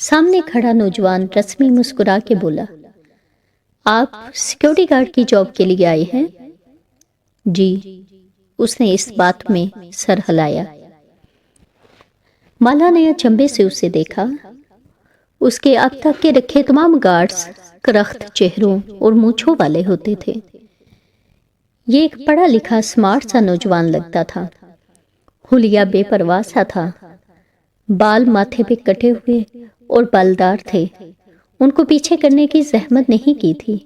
سامنے کھڑا نوجوان رسمی مسکرا کے بولا، آپ سیکیورٹی گارڈ کی جاب کے لیے آئے ہیں؟ جی، اس نے اس بات میں سر ہلایا۔ مالا نے اچنبھے سے اسے دیکھا۔ اس کے اب تک کے رکھے تمام گارڈز کرخت چہروں اور مونچھوں والے ہوتے تھے۔ یہ ایک پڑھا لکھا سمارٹ سا نوجوان لگتا تھا۔ حلیہ بے پرواہ سا تھا۔ بال ماتھے پہ کٹے ہوئے اور بالدار تھے۔ ان کو پیچھے کرنے کی زحمت نہیں کی تھی۔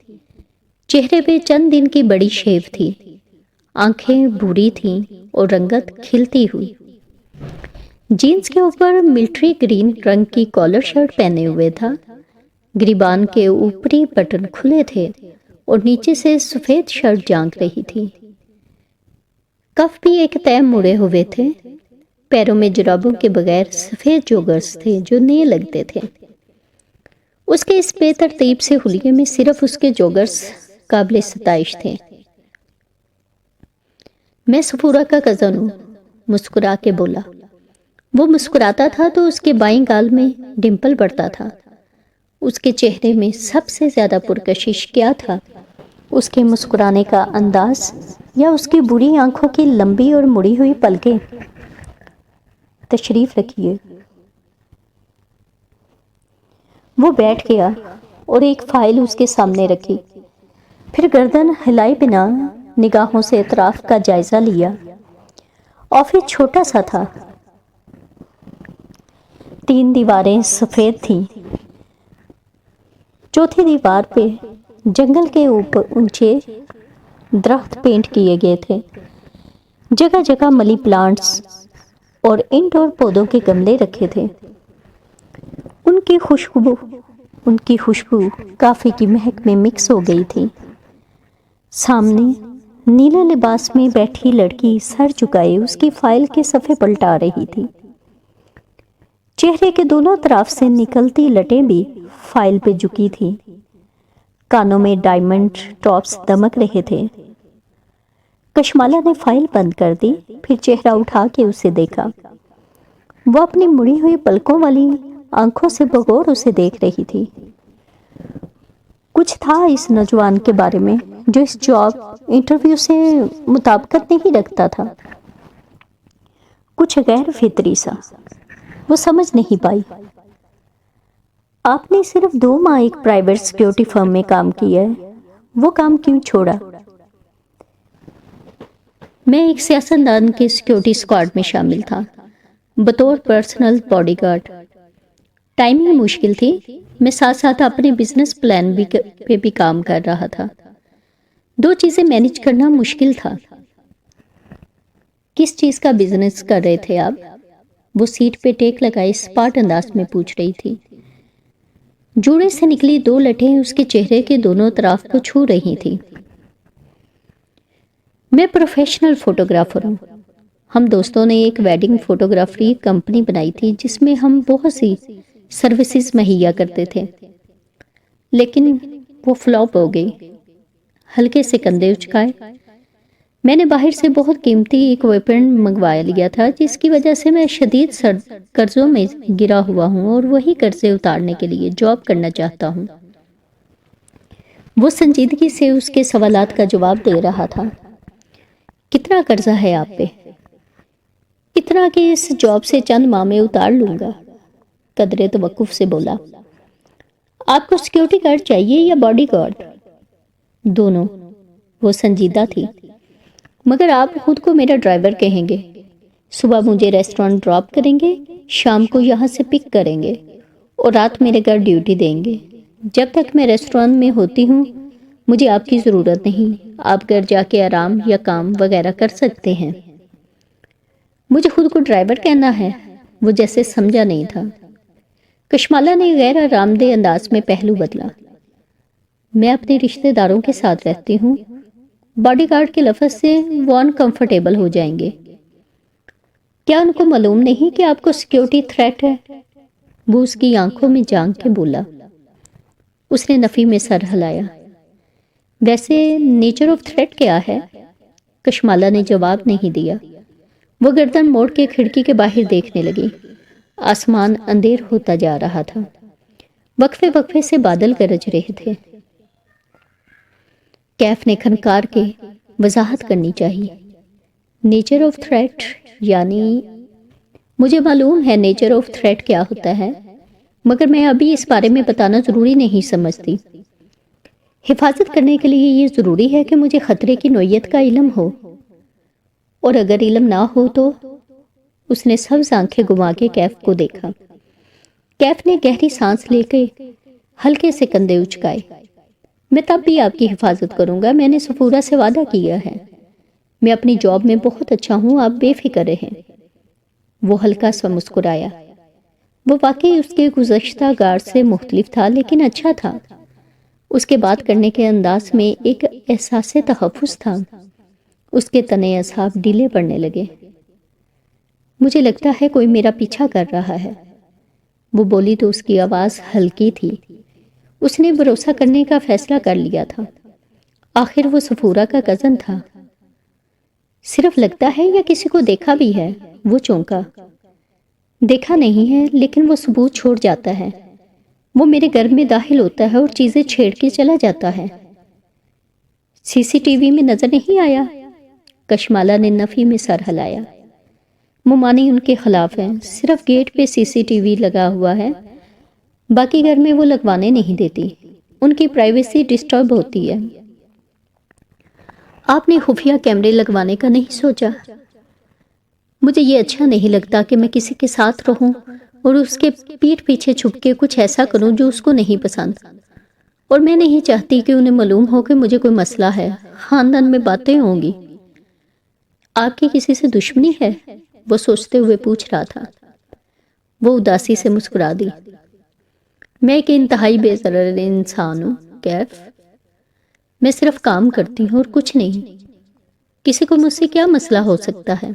چہرے پہ چند دن کی بڑی شیو تھی۔ آنکھیں بھوری تھیں اور رنگت کھلتی ہوئی۔ جینز کے اوپر ملٹری گرین رنگ کی کالر شرٹ پہنے ہوئے تھا۔ گریبان کے اوپری بٹن کھلے تھے اور نیچے سے سفید شرٹ جانک رہی تھی۔ کف بھی ایک طے مڑے ہوئے تھے۔ پیروں میں جرابوں کے بغیر سفید جوگرز تھے جو نئے لگتے تھے۔ اس کے اس بے ترتیب سے حلیے میں صرف اس کے جوگرز قابل ستائش تھے۔ میں صفورہ کا کزن ہوں، مسکرا کے بولا۔ وہ مسکراتا تھا تو اس کے بائیں گال میں ڈمپل پڑتا تھا۔ اس کے چہرے میں سب سے زیادہ پرکشش کیا تھا؟ اس کے مسکرانے کا انداز یا اس کی بری آنکھوں کی لمبی اور مڑی ہوئی پلکیں؟ تشریف رکھیے۔ وہ بیٹھ گیا اور ایک فائل اس کے سامنے رکھی، پھر گردن ہلائے بنا نگاہوں سے اطراف کا جائزہ لیا۔ آفس چھوٹا سا تھا۔ 3 دیواریں سفید تھیں۔ چوتھی دیوار پہ جنگل کے اوپر اونچے درخت پینٹ کیے گئے تھے۔ جگہ جگہ ملی پلانٹس اور انڈور پودوں کے گملے رکھے تھے۔ ان کی خوشبو کافی کی مہک میں مکس ہو گئی تھی۔ سامنے نیلے لباس میں بیٹھی لڑکی سر جھکائے اس کی فائل کے صفحے پلٹا رہی تھی۔ چہرے کے دونوں طرف سے نکلتی لٹیں بھی فائل پہ جھکی تھی۔ کانوں میں ڈائمنڈ ٹاپس دمک رہے تھے۔ کشمالا نے فائل بند کر دی، پھر چہرہ اٹھا کے اسے دیکھا۔ وہ اپنی مڑی ہوئی پلکوں والی آنکھوں سے بغور اسے دیکھ رہی تھی۔ کچھ تھا اس نوجوان کے بارے میں جو اس جاب انٹرویو سے مطابقت نہیں رکھتا تھا۔ کچھ غیر فطری سا۔ وہ سمجھ نہیں پائی۔ آپ نے صرف 2 ماہ ایک پرائیویٹ سیکیورٹی فرم میں کام کیا ہے، وہ کام کیوں چھوڑا؟ میں ایک سیاستدان کے سیکیورٹی اسکواڈ میں شامل تھا، بطور پرسنل باڈی گارڈ۔ ٹائمنگ مشکل تھی۔ میں ساتھ ساتھ اپنے بزنس پلان پہ بھی کام کر رہا تھا۔ 2 چیزیں مینج کرنا مشکل تھا۔ کس چیز کا بزنس کر رہے تھے آپ؟ وہ سیٹ پہ ٹیک لگائے اسپاٹ انداز میں پوچھ رہی تھی۔ جوڑے سے نکلی 2 لٹیں اس کے چہرے کے دونوں طرف کو چھو رہی تھی۔ میں پروفیشنل فوٹوگرافر ہوں۔ ہم دوستوں نے ایک ویڈنگ فوٹوگرافی کمپنی بنائی تھی جس میں ہم بہت سی سروسز مہیا کرتے تھے، لیکن وہ فلاپ ہو گئی۔ ہلکے سے کندھے اچکائے۔ میں نے باہر سے بہت قیمتی ایکوپمنٹ منگوا لیا تھا جس کی وجہ سے میں شدید قرضوں میں گرا ہوا ہوں اور وہی قرضے اتارنے کے لیے جاب کرنا چاہتا ہوں۔ وہ سنجیدگی سے اس کے سوالات کا جواب دے رہا تھا۔ کتنا قرضہ ہے آپ پہ؟ اتنا کہ اس جاب سے چند ماہ میں اتار لوں گا، قدرے توقف سے بولا۔ آپ کو سیکیورٹی گارڈ چاہیے یا باڈی گارڈ؟ دونوں۔ وہ سنجیدہ تھی۔ مگر آپ خود کو میرا ڈرائیور کہیں گے۔ صبح مجھے ریسٹورانٹ ڈراپ کریں گے، شام کو یہاں سے پک کریں گے اور رات میرے گھر ڈیوٹی دیں گے۔ جب تک میں ریسٹورانٹ میں ہوتی ہوں مجھے آپ کی ضرورت نہیں۔ آپ گھر جا کے آرام یا کام وغیرہ کر سکتے ہیں۔ مجھے خود کو ڈرائیور کہنا ہے؟ وہ جیسے سمجھا نہیں تھا۔ کشمالا نے غیر آرام دہ انداز میں پہلو بدلا۔ میں اپنے رشتہ داروں کے ساتھ رہتی ہوں۔ باڈی گارڈ کے لفظ سے وہ انکمفرٹیبل ہو جائیں گے۔ کیا ان کو معلوم نہیں کہ آپ کو سیکیورٹی تھریٹ ہے؟ وہ اس کی آنکھوں میں جھانک کے بولا۔ اس نے نفی میں سر ہلایا۔ ویسے نیچر آف تھریٹ کیا ہے؟ کشمالا نے جواب نہیں دیا۔ وہ گردن موڑ کے کھڑکی کے باہر دیکھنے لگی۔ آسمان اندھیر ہوتا جا رہا تھا۔ وقفے وقفے سے بادل گرج رہے تھے۔ کیف نے کھنکار کے وضاحت کرنی چاہیے۔ نیچر آف تھریٹ یعنی مجھے معلوم ہے نیچر آف تھریٹ کیا ہوتا ہے، مگر میں ابھی اس بارے میں بتانا ضروری نہیں سمجھتی۔ حفاظت کرنے کے لیے یہ ضروری ہے کہ مجھے خطرے کی نوعیت کا علم ہو، اور اگر علم نہ ہو تو؟ اس نے سبز آنکھیں گھما کے کیف کو دیکھا۔ کیف نے گہری سانس لے کے ہلکے سے کندھے اچکائے۔ میں تب بھی آپ کی حفاظت کروں گا، میں نے صفورہ سے وعدہ کیا ہے۔ میں اپنی جاب میں بہت اچھا ہوں، آپ بے فکر رہیں۔ وہ ہلکا سا مسکرایا۔ وہ واقعی اس کے گزشتہ گارڈ سے مختلف تھا، لیکن اچھا تھا۔ اس کے بات کرنے کے انداز میں ایک احساس تحفظ تھا۔ اس کے تنے اعصاب ڈھیلے پڑنے لگے۔ مجھے لگتا ہے کوئی میرا پیچھا کر رہا ہے، وہ بولی تو اس کی آواز ہلکی تھی۔ اس نے بھروسہ کرنے کا فیصلہ کر لیا تھا۔ آخر وہ صفورہ کا کزن تھا۔ صرف لگتا ہے یا کسی کو دیکھا بھی ہے؟ وہ چونکا۔ دیکھا نہیں ہے، لیکن وہ ثبوت چھوڑ جاتا ہے۔ وہ میرے گھر میں داخل ہوتا ہے اور چیزیں چھیڑ کے چلا جاتا ہے۔ سی سی ٹی وی میں نظر نہیں آیا؟ کشمالہ نے نفی میں سر ہلایا۔ ممانی ان کے خلاف ہیں، صرف گیٹ پہ سی سی ٹی وی لگا ہوا ہے، باقی گھر میں وہ لگوانے نہیں دیتی، ان کی پرائیویسی ڈسٹرب ہوتی ہے۔ آپ نے خفیہ کیمرے لگوانے کا نہیں سوچا؟ مجھے یہ اچھا نہیں لگتا کہ میں کسی کے ساتھ رہوں اور اس کے پیٹھ پیچھے چھپ کے کچھ ایسا کروں جو اس کو نہیں پسند، اور میں نہیں چاہتی کہ انہیں معلوم ہو کہ مجھے کوئی مسئلہ ہے، خاندان میں باتیں ہوں گی۔ آپ کی کسی سے دشمنی ہے؟ وہ سوچتے ہوئے پوچھ رہا تھا۔ وہ اداسی سے مسکرا دی۔ میں ایک انتہائی بے ضرر انسان ہوں کیف، میں صرف کام کرتی ہوں اور کچھ نہیں۔ کسی کو مجھ سے کیا مسئلہ ہو سکتا ہے؟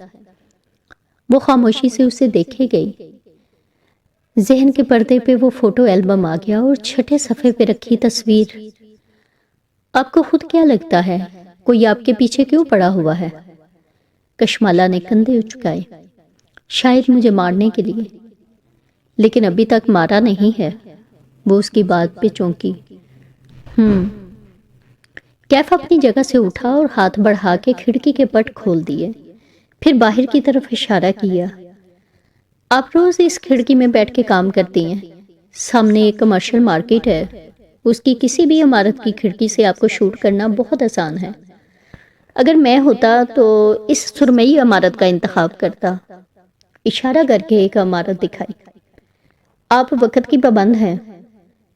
وہ خاموشی سے اسے دیکھے گئی۔ ذہن کے پردے پہ وہ فوٹو البم آ گیا اور چھٹے صفحے پہ رکھی تصویر۔ آپ کو خود کیا لگتا ہے کوئی آپ کے پیچھے کیوں پڑا ہوا ہے؟ کشمالہ نے کندھے اچکائے۔ شاید مجھے مارنے کے لیے، لیکن ابھی تک مارا نہیں ہے۔ وہ اس کی بات پہ چونکی۔ کیف اپنی جگہ سے اٹھا اور ہاتھ بڑھا کے کھڑکی کے پٹ کھول دیے، پھر باہر کی طرف اشارہ کیا۔ آپ روز اس کھڑکی میں بیٹھ کے کام کرتی ہیں، سامنے ایک کمرشل مارکیٹ ہے، اس کی کسی بھی عمارت کی کھڑکی سے آپ کو شوٹ کرنا بہت آسان ہے۔ اگر میں ہوتا تو اس سرمئی عمارت کا انتخاب کرتا۔ اشارہ کر کے ایک عمارت دکھائی۔ آپ وقت کی پابند ہیں،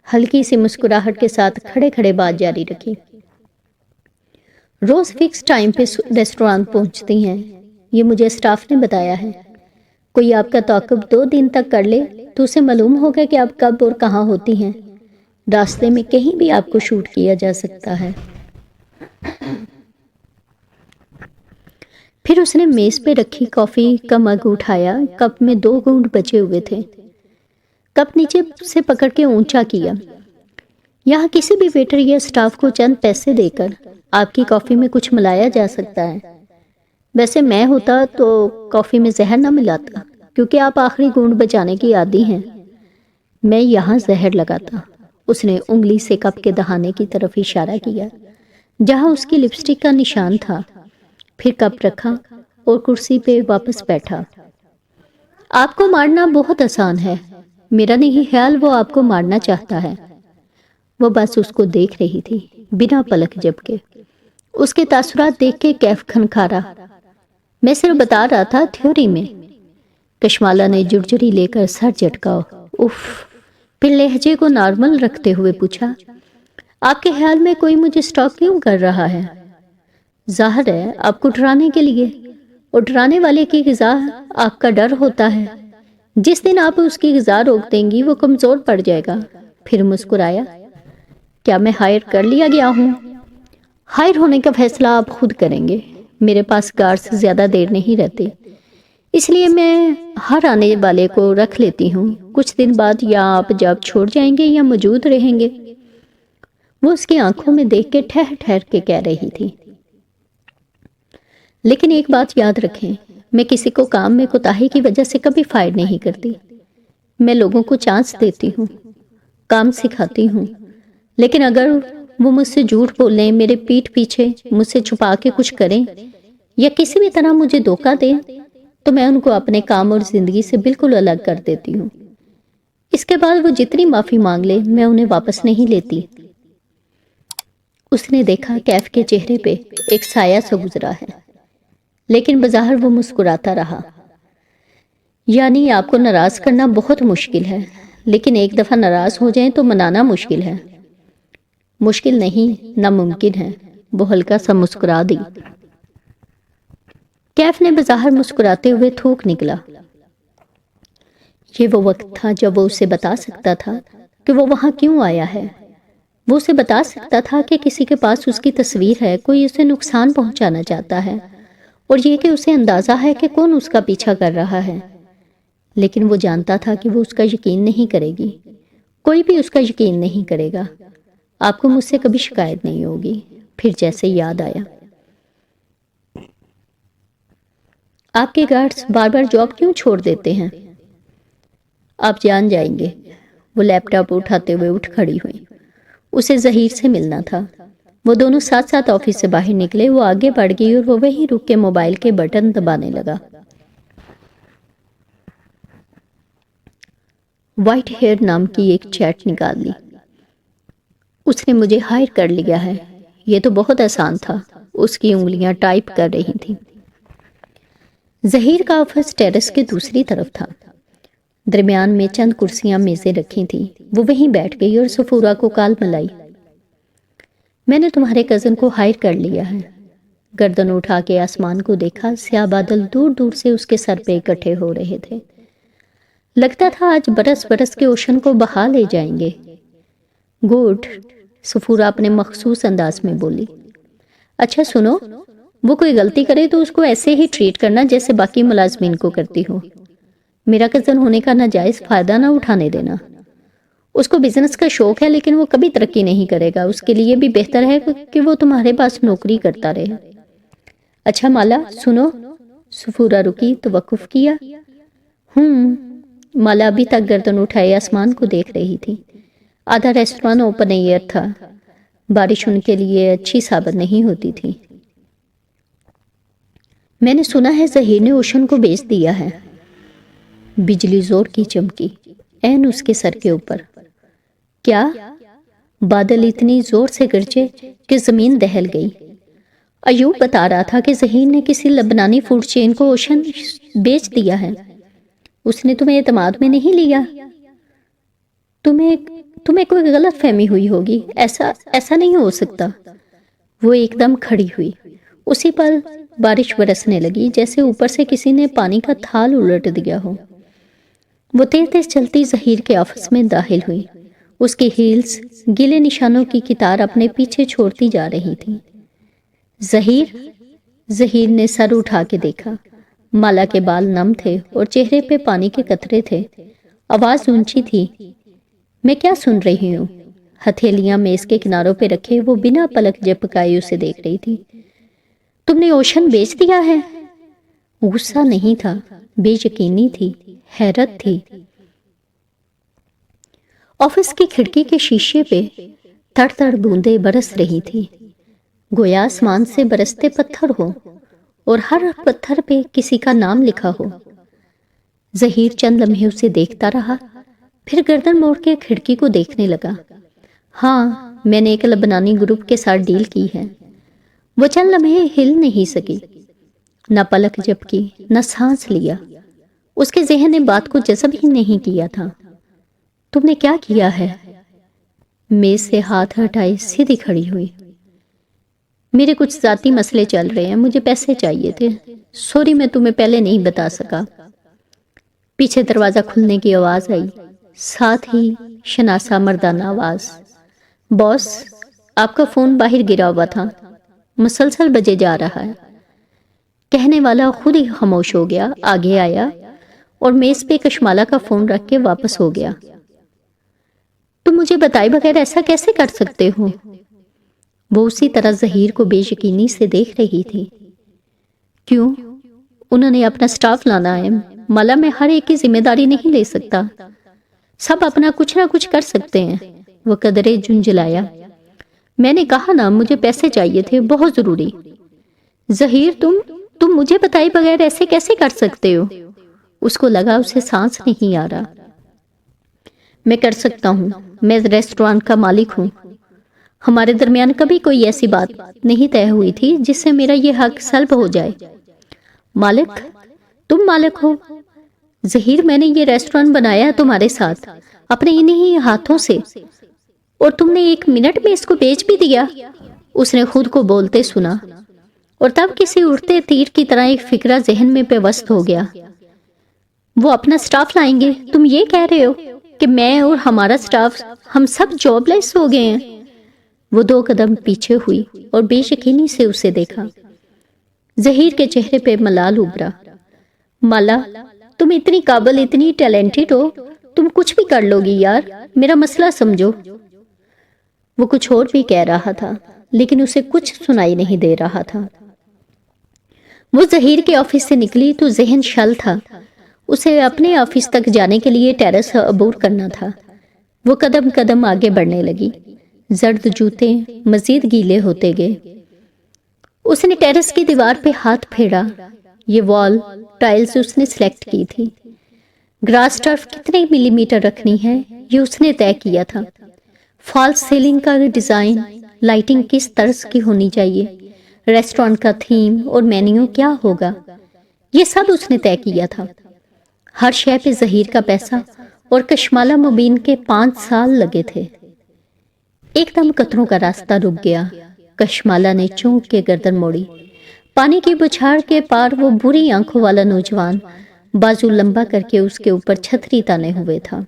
ہلکی سی مسکراہٹ کے ساتھ کھڑے کھڑے بات جاری رکھی۔ روز فکس ٹائم پہ ریسٹوران پہنچتی ہیں، یہ مجھے اسٹاف نے بتایا ہے۔ کوئی آپ کا تعاقب 2 دن تک کر لے تو اسے معلوم ہوگا کہ آپ کب اور کہاں ہوتی ہیں۔ راستے میں کہیں بھی آپ کو شوٹ کیا جا سکتا ہے۔ پھر اس نے میز پہ رکھی کافی کا مگ اٹھایا۔ کپ میں 2 گھونٹ بچے ہوئے تھے۔ کپ نیچے سے پکڑ کے اونچا کیا۔ یہاں کسی بھی ویٹر یا سٹاف کو چند پیسے دے کر آپ کی کافی میں کچھ ملایا جا سکتا ہے۔ ویسے میں ہوتا تو کافی میں زہر نہ ملاتا، کیونکہ آپ آخری گھونٹ بچانے کی عادی ہیں۔ میں یہاں زہر لگاتا۔ اس نے انگلی سے کپ کے دہانے کی طرف اشارہ کیا، جہاں اس کی لپسٹک کا نشان تھا۔ پھر کپ رکھا اور کرسی پہ واپس بیٹھا۔ آپ کو مارنا بہت آسان ہے، میرا نہیں خیال وہ آپ کو مارنا چاہتا ہے۔ وہ بس اس کو دیکھ رہی تھی، بنا پلک جھپکے۔ اس کے تاثرات دیکھ کے کیف کھنکھارا۔ میں صرف بتا رہا تھا تھیوری میں۔ کشمالہ نے جرجری لے کر سر جھٹکا۔ اف۔ پھر لہجے کو نارمل رکھتے ہوئے پوچھا، آپ کے خیال میں کوئی مجھے سٹاک کیوں کر رہا ہے؟ ظاہر ہے آپ کو ڈرانے کے لیے، اور ڈرانے والے کی غذا آپ کا ڈر ہوتا ہے۔ جس دن آپ اس کی غذا روک دیں گی وہ کمزور پڑ جائے گا۔ پھر مسکرایا۔ کیا میں ہائر کر لیا گیا ہوں؟ ہائر ہونے کا فیصلہ آپ خود کریں گے۔ میرے پاس گارڈز زیادہ دیر نہیں رہتے، اس لیے میں ہر آنے والے کو رکھ لیتی ہوں۔ کچھ دن بعد یا آپ جاب چھوڑ جائیں گے یا موجود رہیں گے۔ وہ اس کی آنکھوں میں دیکھ کے ٹھہر ٹھہر کے کہہ رہی تھی، لیکن ایک بات یاد رکھیں، میں کسی کو کام میں کوتاہی کی وجہ سے کبھی فائر نہیں کرتی۔ میں لوگوں کو چانس دیتی ہوں۔ کام سکھاتی ہوں، لیکن اگر وہ مجھ سے جھوٹ بولیں، میرے پیٹھ پیچھے مجھ سے چھپا کے کچھ کریں یا کسی بھی طرح مجھے دھوکہ دیں تو میں ان کو اپنے کام اور زندگی سے بالکل الگ کر دیتی ہوں۔ اس کے بعد وہ جتنی معافی مانگ لے میں انہیں واپس نہیں لیتی۔ اس نے دیکھا کیف کے چہرے پہ ایک سایہ سا گزرا ہے، لیکن بظاہر وہ مسکراتا رہا۔ یعنی آپ کو ناراض کرنا بہت مشکل ہے، لیکن ایک دفعہ ناراض ہو جائیں تو منانا مشکل ہے۔ مشکل نہیں، ناممکن ہے، وہ ہلکا سا مسکرا دی۔ کیف نے بظاہر مسکراتے ہوئے تھوک نکلا۔ یہ وہ وقت تھا جب وہ اسے بتا سکتا تھا کہ وہ وہاں کیوں آیا ہے۔ وہ اسے بتا سکتا تھا کہ کسی کے پاس اس کی تصویر ہے، کوئی اسے نقصان پہنچانا چاہتا ہے، اور یہ کہ اسے اندازہ ہے کہ کون اس کا پیچھا کر رہا ہے۔ لیکن وہ جانتا تھا کہ وہ اس کا یقین نہیں کرے گی، کوئی بھی اس کا یقین نہیں کرے گا۔ آپ کو مجھ سے کبھی شکایت نہیں ہوگی۔ پھر جیسے یاد آیا، آپ کے گارڈز بار بار جاب کیوں چھوڑ دیتے ہیں؟ آپ جان جائیں گے۔ وہ لیپ ٹاپ اٹھاتے ہوئے اٹھ کھڑی ہوئی۔ اسے ظہیر سے ملنا تھا۔ وہ دونوں ساتھ ساتھ آفس سے باہر نکلے۔ وہ آگے بڑھ گئی اور وہ وہیں رک کے موبائل کے بٹن دبانے لگا۔ وائٹ ہیئر نام کی ایک چیٹ نکال لی۔ اس نے مجھے ہائر کر لیا ہے۔ یہ تو بہت آسان تھا۔ اس کی انگلیاں ٹائپ کر رہی تھیں۔ ظہیر کا آفس ٹیرس کے دوسری طرف تھا۔ درمیان میں چند کرسیاں میزیں رکھی تھیں۔ وہ وہیں بیٹھ گئی اور سفورہ کو کال ملائی۔ میں نے تمہارے کزن کو ہائر کر لیا ہے۔ گردن اٹھا کے آسمان کو دیکھا۔ سیاہ بادل دور دور سے اس کے سر پہ اکٹھے ہو رہے تھے۔ لگتا تھا آج برس برس کے اوشن کو بہا لے جائیں گے۔ گڈ، سفورہ اپنے مخصوص انداز میں بولی۔ اچھا سنو، وہ کوئی غلطی کرے تو اس کو ایسے ہی ٹریٹ کرنا جیسے باقی ملازمین کو کرتی ہو۔ میرا کزن ہونے کا ناجائز فائدہ نہ اٹھانے دینا۔ اس کو بزنس کا شوق ہے لیکن وہ کبھی ترقی نہیں کرے گا۔ اس کے لیے بھی بہتر ہے کہ وہ تمہارے پاس نوکری کرتا رہے۔ اچھا مالا سنو، سفورہ رکی، توقف کیا۔ مالا ابھی تک گردن اٹھائے آسمان کو دیکھ رہی تھی۔ آدھا ریسٹوران اوپن ایئر تھا۔ بارش ان کے لیے اچھی ثابت نہیں ہوتی تھی۔ میں نے سنا ہے ظہیر نے اوشن کو بیچ دیا ہے۔ بجلی زور کی چمکی عین اس کے سر کے اوپر۔ کیا؟ بادل اتنی زور سے گرجے کہ زمین دہل گئی۔ ایوب بتا رہا تھا کہ ظہیر نے کسی لبنانی فوڈ چین کو اوشن بیچ دیا ہے۔ اس نے تمہیں اعتماد میں نہیں لیا۔ تمہیں کوئی غلط فہمی ہوئی ہوگی۔ ایسا نہیں ہو سکتا۔ وہ ایک دم کھڑی ہوئی۔ اسی پر بارش برسنے لگی جیسے اوپر سے کسی نے پانی کا تھال الٹ دیا ہو۔ وہ تیز تیز چلتی ظہیر کے آفس میں داخل ہوئی۔ اس کی ہیلز گیلے نشانوں کی قطار اپنے پیچھے چھوڑتی جا رہی تھی۔ ظہیر نے سر اٹھا کے دیکھا۔ مالا کے بال نم تھے اور چہرے پہ پانی کے قطرے تھے۔ آواز اونچی تھی۔ میں کیا سن رہی ہوں؟ ہتھیلیاں میز کے کناروں پہ رکھے وہ بنا پلک جھپکائے اسے دیکھ رہی تھی۔ تم نے اوشن بیچ دیا ہے؟ غصہ نہیں تھا، بے یقینی تھی، حیرت تھی۔ آفس کی کھڑکی کے شیشے پہ تڑ تڑ بوندیں برس رہی تھی، گویا آسمان سے برستے پتھر ہو اور ہر پتھر پہ کسی کا نام لکھا ہو۔ ظہیر چند لمحے اسے دیکھتا رہا، پھر گردن موڑ کے کھڑکی کو دیکھنے لگا۔ ہاں، میں نے ایک لبنانی گروپ کے ساتھ ڈیل کی ہے۔ وہ چند لمحے ہل نہیں سکی، نہ پلک جھپکی، نہ سانس لیا۔ اس کے ذہن نے بات کو جذب ہی نہیں کیا تھا۔ تم نے کیا کیا ہے؟ میز سے ہاتھ ہٹائے سیدھی کھڑی ہوئی۔ میرے کچھ ذاتی مسئلے چل رہے ہیں، مجھے پیسے چاہیے تھے۔ سوری میں تمہیں پہلے نہیں بتا سکا۔ پیچھے دروازہ کھلنے کی آواز آئی، ساتھ ہی شناسا مردانہ آواز۔ باس، آپ کا فون باہر گرا ہوا تھا، مسلسل بجے جا رہا ہے۔ کہنے والا خود ہی خاموش ہو گیا، آگے آیا اور میز پہ کشمالا کا فون رکھ کے واپس ہو گیا۔ تم مجھے بتائے بغیر ایسا کیسے کر سکتے ہو؟ وہ اسی طرح ظہیر کو بے یقینی سے دیکھ رہی تھی۔ کیوں؟ انہوں نے اپنا سٹاف لانا ہے، مالا میں ہر ایک کی ذمہ داری نہیں لے سکتا۔ سب اپنا کچھ نہ کچھ کر سکتے ہیں۔ وہ قدرے جھنجھلایا۔ میں نے کہا نا مجھے پیسے چاہیے تھے، بہت ضروری۔ ظہیر تم مجھے بتائے بغیر ایسے کیسے کر سکتے ہو؟ اس کو لگا اسے سانس نہیں آ رہا۔ میں کر سکتا ہوں، میں ریسٹورانٹ کا مالک ہوں۔ ہمارے درمیان کبھی کوئی ایسی بات نہیں طے ہوئی تھی جس سے میرا یہ حق سلب ہو جائے۔ مالک؟ تم مالک ہو؟ ظہیر، میں نے یہ ریسٹورانٹ بنایا ہے تمہارے ساتھ، اپنے انہی ہاتھوں سے، اور تم نے 1 منٹ میں اس کو بیچ بھی دیا۔ اس نے خود کو بولتے سنا، اور تب کسی اڑتے تیر کی طرح ایک فکرہ ذہن میں پیوست ہو گیا۔ وہ اپنا سٹاف لائیں گے؟ تم یہ کہہ رہے ہو کہ میں اور ہمارا سٹاف ہم سب جاب لیس ہو گئے ہیں؟ وہ 2 قدم پیچھے ہوئی اور بے یقینی سے اسے دیکھا۔ ظہیر کے چہرے پہ ملال ابھرا۔ مالا، تم اتنی قابل، اتنی ٹیلنٹڈ ہو، تم کچھ بھی کر لو گی یار، میرا مسئلہ سمجھو۔ وہ کچھ اور بھی کہہ رہا تھا لیکن اسے کچھ سنائی نہیں دے رہا تھا۔ وہ ظہیر کے آفس سے نکلی تو ذہن شل تھا۔ اسے اپنے آفس تک جانے کے لیے ٹیرس عبور کرنا تھا۔ وہ قدم قدم آگے بڑھنے لگی۔ زرد جوتے مزید گیلے ہوتے گئے۔ اس نے ٹیرس کی دیوار پہ ہاتھ پھیرا۔ یہ وال ٹائلز اس نے سلیکٹ کی تھی۔ گراس ٹرف کتنے ملی میٹر رکھنی ہے یہ اس نے طے کیا تھا۔ فالس سیلنگ کا ڈیزائن، لائٹنگ کس طرز کی ہونی چاہیے، ریسٹورانٹ کا تھیم اور مینیو کیا ہوگا، یہ سب اس نے طے کیا تھا۔ ہر شے پہ ظہیر کا پیسہ اور کشمالہ مبین کے 5 سال لگے تھے۔ ایک دم قطروں کا راستہ رک گیا۔ کشمالہ نے چونک کے گردن موڑی۔ پانی کی بچھاڑ کے پار وہ بری آنکھوں والا نوجوان بازو لمبا کر کے اس کے اوپر چھتری تانے ہوئے تھا۔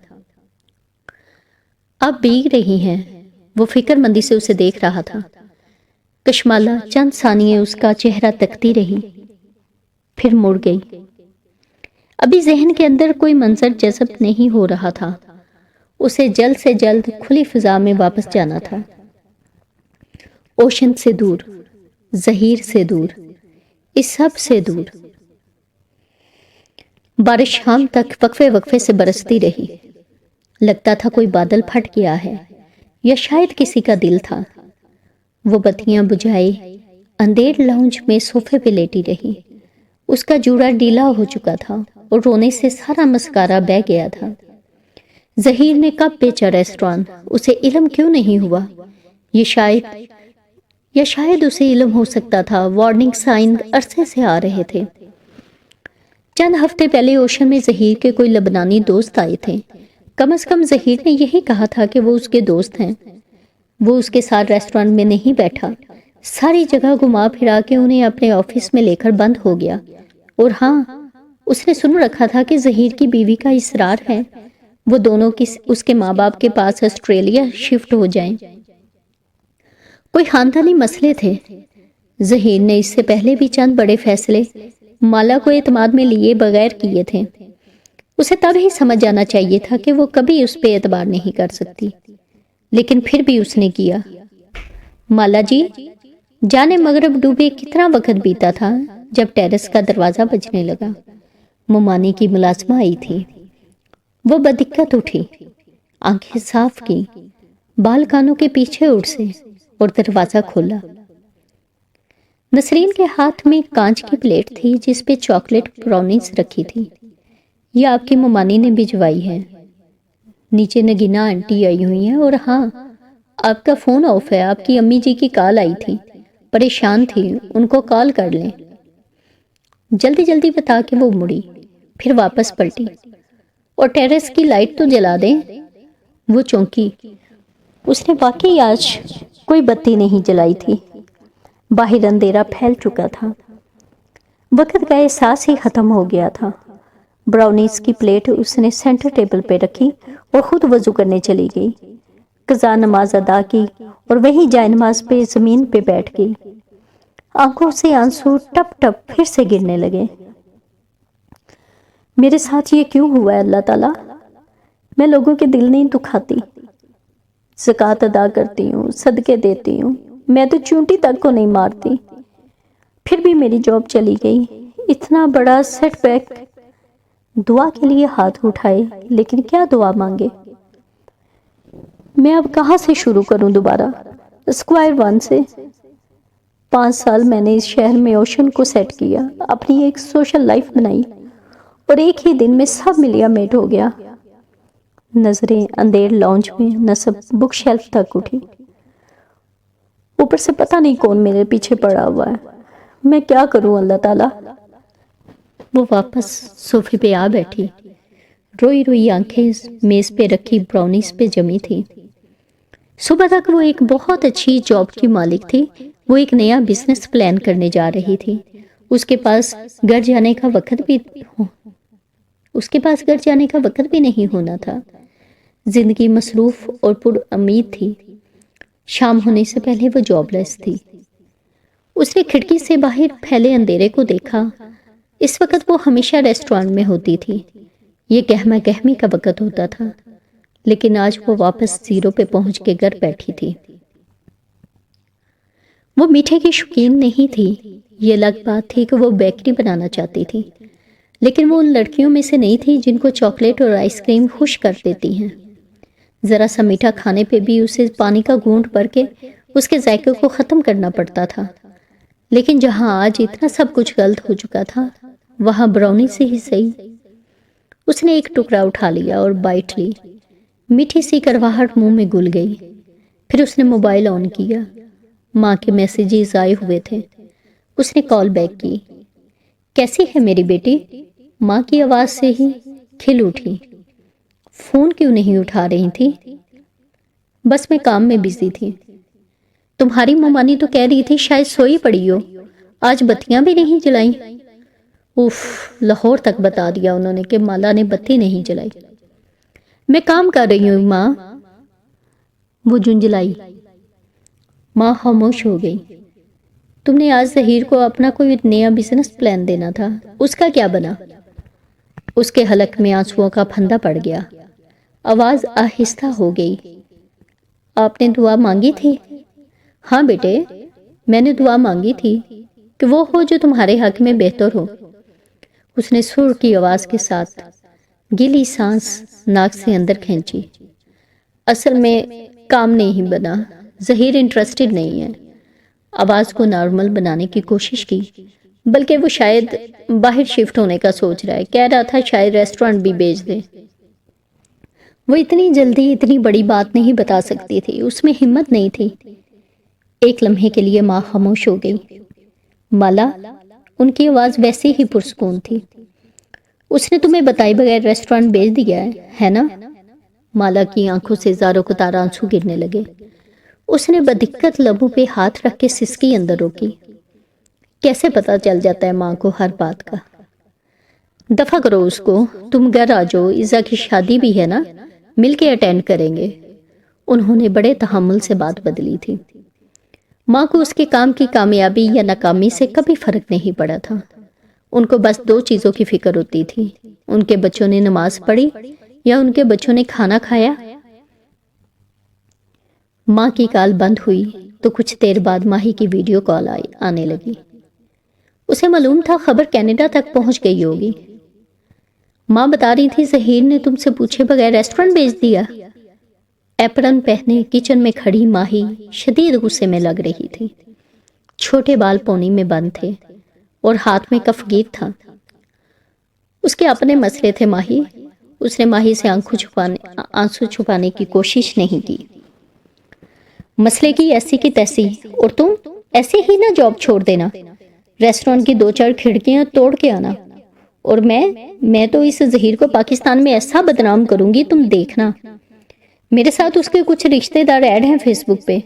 اب بھیگ رہی ہیں، وہ فکر مندی سے اسے دیکھ رہا تھا۔ کشمالہ چند ثانیے اس کا چہرہ تکتی رہی، پھر مڑ گئی۔ ابھی ذہن کے اندر کوئی منظر جذب نہیں ہو رہا تھا۔ اسے جلد سے جلد کھلی فضا میں واپس جانا تھا، اوشن سے دور، ظہیر سے دور، اس سب سے دور۔ بارش شام تک وقفے وقفے سے برستی رہی۔ لگتا تھا کوئی بادل پھٹ گیا ہے یا شاید کسی کا دل تھا۔ وہ بتیاں بجھائے اندھیر لاؤنج میں صوفے پہ لیٹی رہی۔ اس کا جوڑا ڈھیلا ہو چکا تھا اور رونے سے سارا مسکارا بہہ گیا تھا۔ ظہیر نے کب بیچا ریسٹورانٹ؟ اسے علم کیوں نہیں ہوا؟ یہ شاید اسے علم ہو سکتا تھا۔ وارننگ سائن عرصے سے آ رہے تھے۔ چند ہفتے پہلے اوشن میں ظہیر کے کوئی لبنانی دوست آئے تھے۔ کم از کم ظہیر نے یہی کہا تھا کہ وہ اس کے دوست ہیں۔ وہ اس کے ساتھ ریسٹورانٹ میں نہیں بیٹھا، ساری جگہ گھما پھرا کے انہیں اپنے آفس میں لے کر بند ہو گیا۔ اور ہاں، اس نے سن رکھا تھا کہ ظہیر کی بیوی کا اصرار ہے وہ دونوں اس کے ماں باپ کے پاس آسٹریلیا شفٹ ہو جائیں۔ کوئی خاندانی مسئلے تھے۔ ظہیر نے اس سے پہلے بھی چند بڑے فیصلے مالا کو اعتماد میں لیے بغیر کیے تھے۔ اسے تب ہی سمجھ جانا چاہیے تھا کہ وہ کبھی اس پہ اعتبار نہیں کر سکتی، لیکن پھر بھی اس نے کیا۔ مالا جی، جانے مغرب ڈوبے کتنا وقت بیتا تھا جب ٹیرس کا دروازہ بجنے لگا۔ ممانی کی ملازمہ آئی تھی۔ وہ بدقت اٹھی، آنکھیں صاف کی، بال کانوں کے پیچھے اڑ سے اور دروازہ کھولا۔ نسرین کے ہاتھ میں کانچ کی پلیٹ تھی جس پہ چاکلیٹ براؤنیز رکھی تھی۔ یہ آپ کی ممانی نے بھجوائی ہے۔ نیچے نگینا آنٹی آئی ہوئی ہیں، اور ہاں، آپ کا فون آف ہے۔ آپ کی امی جی کی کال آئی تھی، پریشان تھی، ان کو کال کر لیں۔ جلدی جلدی بتا کے وہ مڑی، پھر واپس پلٹی۔ اور ٹیرس کی لائٹ تو جلا دیں۔ وہ چونکی۔ اس نے واقعی آج کوئی بتی نہیں جلائی تھی۔ باہر اندھیرا پھیل چکا تھا۔ وقت کا احساس ہی ختم ہو گیا تھا۔ براؤنیز کی پلیٹ اس نے سینٹر ٹیبل پہ رکھی اور خود وضو کرنے چلی گئی۔ قضا نماز ادا کی اور وہی جائے نماز پہ زمین پہ بیٹھ گئی۔ آنکھوں سے آنسو ٹپ ٹپ پھر سے گرنے لگے۔ میرے ساتھ یہ کیوں ہوا ہے اللہ تعالیٰ؟ میں لوگوں کے دل نہیں دکھاتی، زکوٰۃ ادا کرتی ہوں، صدقے دیتی ہوں، میں تو چونٹی تک کو نہیں مارتی، پھر بھی میری جاب چلی گئی۔ اتنا بڑا سیٹ بیک۔ دعا کے لیے ہاتھ اٹھائے، لیکن کیا دعا مانگے؟ میں اب کہاں سے شروع کروں دوبارہ؟ اسکوائر 1 سے 5 سال میں نے اس شہر میں اوشن کو سیٹ کیا، اپنی ایک سوشل لائف بنائی، اور ایک ہی دن میں سب ملیا میٹ ہو گیا۔ نظریں اندھیر لاؤنج میں نصب بک شیلف تک اٹھی۔ اوپر سے پتہ نہیں کون میرے پیچھے پڑا ہوا ہے۔ میں کیا کروں اللہ تعالیٰ؟ وہ واپس صوفے پہ آ بیٹھی۔ روئی روئی آنکھیں میز پہ رکھی براؤنیز پہ جمی تھی۔ صبح تک وہ ایک بہت اچھی جاب کی مالک تھی۔ وہ ایک نیا بزنس پلان کرنے جا رہی تھی۔ اس کے پاس گھر جانے کا وقت بھی نہیں ہونا تھا۔ زندگی مصروف اور پر امید تھی۔ شام ہونے سے پہلے وہ جاب لیس تھی۔ اس نے کھڑکی سے باہر پھیلے اندھیرے کو دیکھا۔ اس وقت وہ ہمیشہ ریسٹورانٹ میں ہوتی تھی۔ یہ گہما گہمی کا وقت ہوتا تھا، لیکن آج وہ واپس زیرو پہ پہنچ کے گھر بیٹھی تھی۔ وہ میٹھے کی شوقین نہیں تھی۔ یہ الگ بات تھی کہ وہ بیکری بنانا چاہتی تھی، لیکن وہ ان لڑکیوں میں سے نہیں تھی جن کو چاکلیٹ اور آئس کریم خوش کر دیتی ہیں۔ ذرا سا میٹھا کھانے پہ بھی اسے پانی کا گھونٹ بھر کے اس کے ذائقے کو ختم کرنا پڑتا تھا۔ لیکن جہاں آج اتنا سب کچھ غلط ہو چکا تھا، وہاں براؤنی سے ہی صحیح۔ اس نے ایک ٹکڑا اٹھا لیا اور بائٹ لی۔ میٹھی سی کرواہٹ منہ میں گھل گئی۔ پھر اس نے موبائل آن کیا۔ ماں کے میسیجز آئے ہوئے تھے۔ اس نے کال بیک کی۔ کیسی ہے میری بیٹی؟ ماں کی آواز سے ہی کھل اٹھی۔ فون کیوں نہیں اٹھا رہی تھی؟ بس میں کام میں بزی تھی۔ تمہاری ممانی تو کہہ رہی تھی شاید سوئی پڑی ہو، آج بتیاں بھی نہیں جلائیں۔ اوف، لاہور تک بتا دیا انہوں نے کہ مالا نے بتی نہیں جلائی۔ میں کام کر رہی ہوں ماں، وہ جھنجھلائی۔ ماں خاموش ہو گئی۔ تم نے آج ظہیر کو اپنا کوئی نیا بزنس پلان دینا تھا، اس کا کیا بنا؟ اس کے حلق میں آنسوؤں کا پھندا پڑ گیا۔ آواز آہستہ ہو گئی۔ آپ نے دعا مانگی تھی؟ ہاں بیٹے، میں نے دعا مانگی تھی کہ وہ ہو جو تمہارے حق میں بہتر ہو۔ اس نے سر کی آواز کے ساتھ گیلی سانس ناک سے اندر کھینچی۔ اصل میں کام نہیں بنا، ظہیر انٹرسٹڈ نہیں ہے۔ آواز کو نارمل بنانے کی کوشش کی، بلکہ وہ شاید باہر شفٹ ہونے کا سوچ رہا ہے۔ کہہ رہا تھا شاید ریسٹورانٹ بھی بیچ دے۔ وہ اتنی جلدی اتنی بڑی بات نہیں بتا سکتی تھی، اس میں ہمت نہیں تھی۔ ایک لمحے کے لیے ماں خاموش ہو گئی۔ مالا، ان کی آواز ویسے ہی پرسکون تھی۔ اس نے تمہیں بتائے بغیر ریسٹورانٹ بیچ دیا ہے نا؟ مالا کی آنکھوں سے زاروں کو تار آنسو گرنے لگے۔ اس نے بدقت لبوں پہ ہاتھ رکھ کے سسکی اندر روکی۔ کیسے پتا چل جاتا ہے ماں کو ہر بات کا؟ دفع کرو اس کو، تم گھر آ جاؤ، عزا کی شادی بھی ہے نا، مل کے اٹینڈ کریں گے۔ انہوں نے بڑے تحمل سے بات بدلی تھی۔ ماں کو اس کے کام کی کامیابی یا ناکامی سے کبھی فرق نہیں پڑا تھا۔ ان کو بس 2 چیزوں کی فکر ہوتی تھی، ان کے بچوں نے نماز پڑھی یا ان کے بچوں نے کھانا کھایا۔ ماں کی کال بند ہوئی تو کچھ دیر بعد ماہی کی ویڈیو کال آنے لگی۔ اسے معلوم تھا خبر کینیڈا تک پہنچ گئی ہوگی۔ ماں بتا رہی تھی ظہیر نے تم سے پوچھے بغیر ریسٹورانٹ بیچ دیا۔ ایپرن پہنے کچن میں کھڑی ماہی شدید غصے میں لگ رہی تھی۔ چھوٹے بال پونی میں بند تھے اور ہاتھ میں کفگیر تھا۔ اس کے اپنے مسئلے تھے ماہی۔ اس نے ماہی سے آنسو چھپانے کی کوشش نہیں کی۔ مسئلے کی ایسی کی تیسی، اور تم ایسے ہی نہ جاب چھوڑ دینا، ریسٹورانٹ کی 2-4 کھڑکیاں توڑ کے آنا، اور میں تو اس ظہیر کو پاکستان میں ایسا بدنام کروں گی تم دیکھنا۔ میرے ساتھ اس کے کچھ رشتہ دار ایڈ ہیں فیس بک پہ،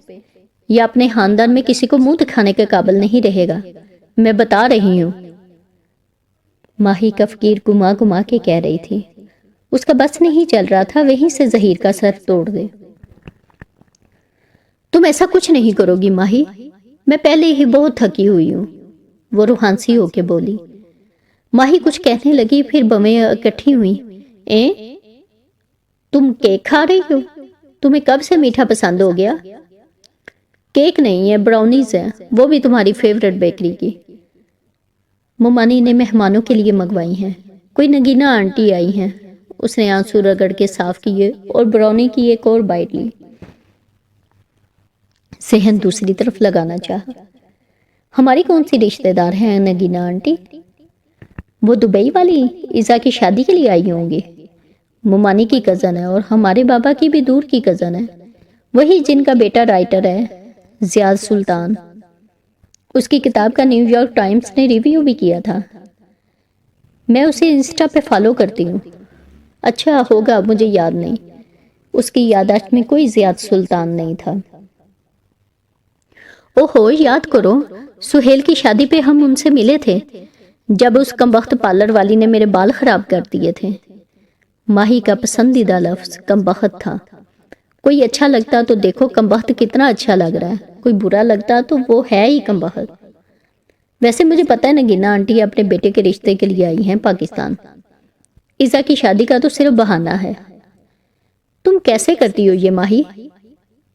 یا اپنے خاندان میں کسی کو منہ دکھانے کے قابل نہیں رہے گا، میں بتا رہی ہوں۔ ماہی کفگیر گما گما کے کہہ رہی تھی۔ اس کا بس نہیں چل رہا تھا وہیں سے ظہیر کا سر توڑ دے۔ تم ایسا کچھ نہیں کرو گی ماہی، میں پہلے ہی بہت تھکی ہوئی ہوں، وہ روحانسی ہو کے بولی۔ ماہی کچھ کہنے لگی، پھر بمیں اکٹھی ہوئیں۔ تم کیک کھا رہی ہو؟ تمہیں کب سے میٹھا پسند ہو گیا؟ کیک نہیں ہے، براؤنیز ہے، وہ بھی تمہاری فیورٹ بیکری کی۔ ممانی نے مہمانوں کے لیے منگوائی ہیں، کوئی نگینا آنٹی آئی ہیں۔ اس نے آنسو رگڑ کے صاف کیے اور براؤنی کی ایک اور بائٹ لی۔ ذہن دوسری طرف لگانا چاہا۔ ہماری کون سی رشتہ دار ہیں نگینا آنٹی؟ وہ دبئی والی ایزا کی شادی کے لیے آئی ہوں گی۔ ممانی کی کزن ہے اور ہمارے بابا کی بھی دور کی کزن ہے، وہی جن کا بیٹا رائٹر ہے، زیاد سلطان۔ اس کی کتاب کا نیو یارک ٹائمز نے ریویو بھی کیا تھا۔ میں اسے انسٹا پہ فالو کرتی ہوں۔ اچھا ہوگا، مجھے یاد نہیں۔ اس کی یادداشت میں کوئی زیاد سلطان نہیں تھا۔ اوہو، یاد کرو، سہیل کی شادی پہ ہم ان سے ملے تھے جب اس کمبخت پارلر والی نے میرے بال خراب کر دیے تھے۔ ماہی کا پسندیدہ لفظ کمبخت تھا۔ کوئی اچھا لگتا تو دیکھو کمبخت کتنا اچھا لگ رہا ہے، کوئی برا لگتا تو وہ ہے ہی کمبخت۔ ویسے مجھے پتہ ہے نگینا آنٹی اپنے بیٹے کے رشتے کے لیے آئی ہیں پاکستان۔ ایزا کی شادی کا تو صرف بہانہ ہے۔ تم کیسے کرتی ہو یہ ماہی؟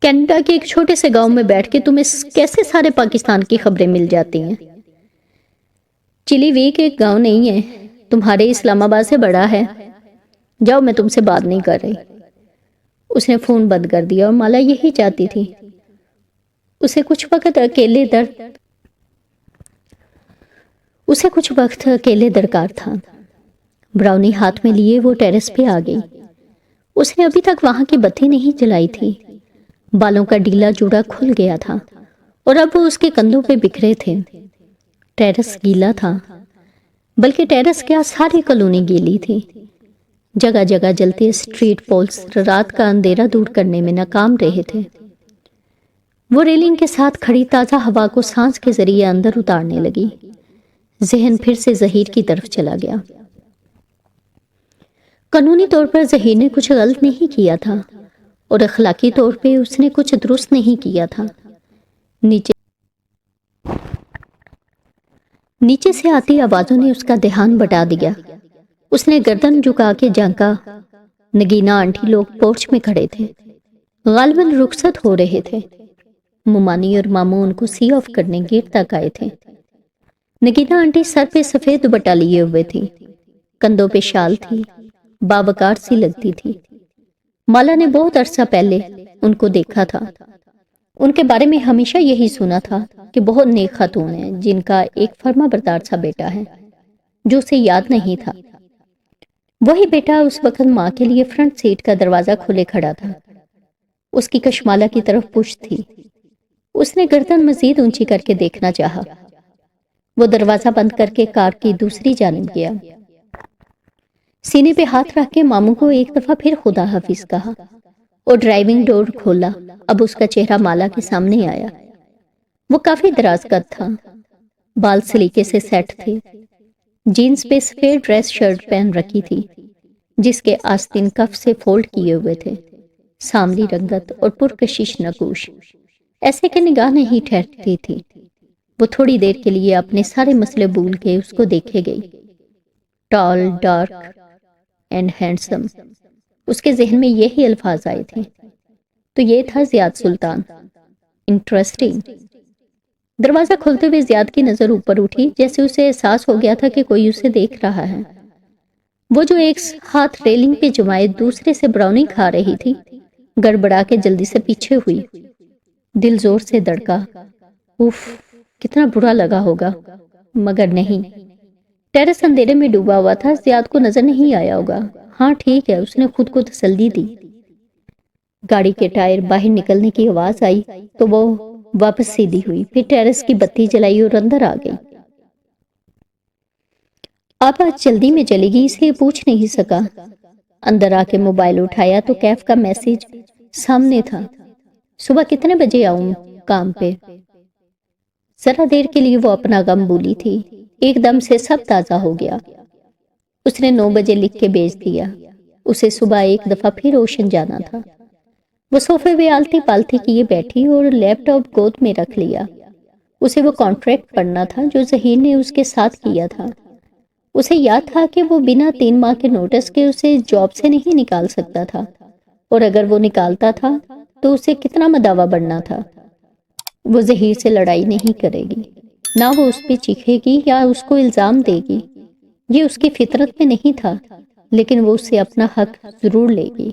کینیڈا کے ایک چھوٹے سے گاؤں میں بیٹھ کے تمہیں کیسے سارے پاکستان کی خبریں مل جاتی ہیں؟ چلی ویک ایک گاؤں نہیں ہے، تمہارے اسلام آباد سے بڑا ہے۔ جاؤ، میں تم سے بات نہیں کر رہی۔ اس نے فون بند کر دیا اور مالا یہی چاہتی تھی۔ اسے کچھ وقت اکیلے درکار تھا۔ براؤنی ہاتھ میں لیے وہ ٹیرس پہ آ گئی۔ اس نے ابھی تک وہاں کی بتی نہیں جلائی تھی۔ بالوں کا ڈیلا جوڑا کھل گیا تھا اور اب وہ اس کے کندھوں پہ بکھرے تھے۔ ٹیرس گیلا تھا، بلکہ ٹیرس کیا ساری کالونی گیلی تھی۔ جگہ جگہ جلتے اسٹریٹ پولز رات کا اندھیرا دور کرنے میں ناکام رہے تھے۔ وہ ریلنگ کے ساتھ کھڑی تازہ ہوا کو سانس کے ذریعے اندر اتارنے لگی۔ ذہن پھر سے ظہیر کی طرف چلا گیا۔ قانونی طور پر ظہیر نے کچھ غلط نہیں کیا تھا اور اخلاقی طور پہ اس نے کچھ درست نہیں کیا تھا۔ نیچے سے آتی آوازوں نے اس کا دھیان بٹا دیا۔ اس نے گردن جھکا کے جھانکا۔ نگینا آنٹی لوگ پورچ میں کھڑے تھے، غالباً رخصت ہو رہے تھے۔ ممانی اور ماموں ان کو سی آف کرنے گیٹ تک آئے تھے۔ نگینا آنٹی سر پہ سفید دوپٹہ لیے ہوئے تھی، کندھوں پہ شال تھی، باوقار سی لگتی تھی۔ مالا نے بہت عرصہ پہلے ان کو دیکھا تھا۔ ان کے بارے میں ہمیشہ یہی سنا تھا کہ بہت نیک خاتون ہیں جن کا ایک فرما بردار سا بیٹا ہے جو اسے یاد نہیں تھا۔ وہی بیٹا اس وقت ماں کے لیے فرنٹ سیٹ کا دروازہ کھولے کھڑا تھا۔ اس کی کشمالہ کی طرف پشت تھی۔ اس نے گردن مزید اونچی کر کے دیکھنا چاہا۔ وہ دروازہ بند کر کے کار کی دوسری جانب گیا۔ سینے پہ ہاتھ رکھ کے ماموں کو ایک دفعہ پھر خدا حافظ کہا اور ڈرائیونگ ڈور کھولا۔ اب اس کا چہرہ مالا کے سامنے آیا۔ وہ کافی دراز قد تھا، بال سلیقے سے سیٹ تھے، جینز پہ سفید ڈریس شرٹ پہن رکھی تھی جس کے آستین کف سے فولڈ کیے ہوئے تھے، ساملی رنگت اور پرکشش نقوش، ایسے کہ نگاہ نہیں ٹھہرتی تھی۔ وہ تھوڑی دیر کے لیے اپنے سارے مسئلے بھول کے اس کو دیکھے گئی۔ ٹال، ڈارک اینڈ ہینڈسم، اس کے ذہن میں یہی الفاظ آئے تھے۔ تو یہ تھا زیاد سلطان۔ انٹرسٹنگ۔ دروازہ کھولتے ہوئے زیاد کی نظر اوپر اٹھی، جیسے اسے احساس ہو گیا تھا کہ کوئی اسے دیکھ رہا ہے۔ وہ جو ایک ہاتھ ریلنگ پہ جمائے دوسرے سے براؤنی کھا رہی تھی، گڑبڑا کے جلدی سے پیچھے ہوئی۔ دل زور سے دھڑکا۔ اف، کتنا برا لگا ہوگا، مگر نہیں۔ ٹیرس اندھیرے میں ڈوبا ہوا تھا، زیاد کو نظر نہیں آیا ہوگا۔ ہاں ٹھیک ہے، اس نے خود کو تسلی دی۔ گاڑی کے ٹائر باہر نکلنے کی آواز آئی تو وہ واپس سیدھی ہوئی، پھر ٹیرس کی بتی جلائی اور اندر آ گئی۔ آپ آج جلدی میں چلے گی اس لیے پوچھ نہیں سکا۔ اندر آ کے موبائل اٹھایا تو کیف کا میسج سامنے تھا۔ صبح کتنے بجے آؤں کام پہ؟ ذرا دیر کے لیے وہ اپنا غم بھولی تھی، ایک دم سے سب تازہ ہو گیا۔ اس نے 9 بجے لکھ کے بھیج دیا۔ اسے صبح ایک دفعہ پھر اوشن جانا تھا۔ وہ صوفے پہ آلتی پالتی کیے بیٹھی اور لیپ ٹاپ گود میں رکھ لیا۔ اسے وہ کانٹریکٹ پڑھنا تھا جو ظہیر نے اس کے ساتھ کیا تھا۔ اسے یاد تھا کہ وہ بنا 3 ماہ کے نوٹس کے اسے جاب سے نہیں نکال سکتا تھا، اور اگر وہ نکالتا تھا تو اسے کتنا مداوا بڑھنا تھا۔ وہ ظہیر سے لڑائی نہیں کرے گی، نہ وہ اس پہ چیخے گی یا اس کو الزام دے گی، یہ اس کی فطرت میں نہیں تھا، لیکن وہ اس سے اپنا حق ضرور لے گی۔